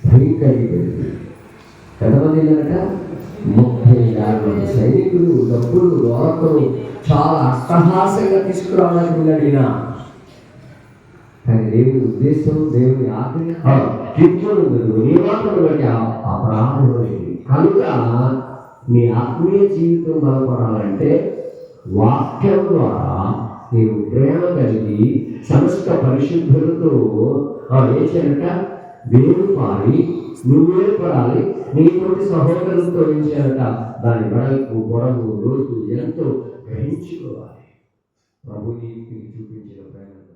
భయంకరంగా ఎంతమంది వెళ్ళారట? 30,000 సైనికులు, డబ్బులు, లోకలు చాలా అట్టహాసంగా తీసుకురావడానికి వెళ్ళాడినా. కానీ దేవుని ఉద్దేశం, దేవుని ఆజ్ఞ తీర్పులు నియమాలను బట్టి అపరాధం కనుక నీ ఆత్మీయ జీవితం బలపడాలంటే వాక్యం ద్వారా నీవు ప్రేమ కలిగి సమస్త పరిశుద్ధులతో ఏం చేయాలట? వేరుపారి నువ్వు వేరుపడాలి. నీతోటి సహోదరులతో ఏం చేయాలట? దాని వెడల్పు, పొడవు, లోతు ఎంతో గ్రహించుకోవాలి. ప్రభు నీకు చూపించిన ప్రేమతో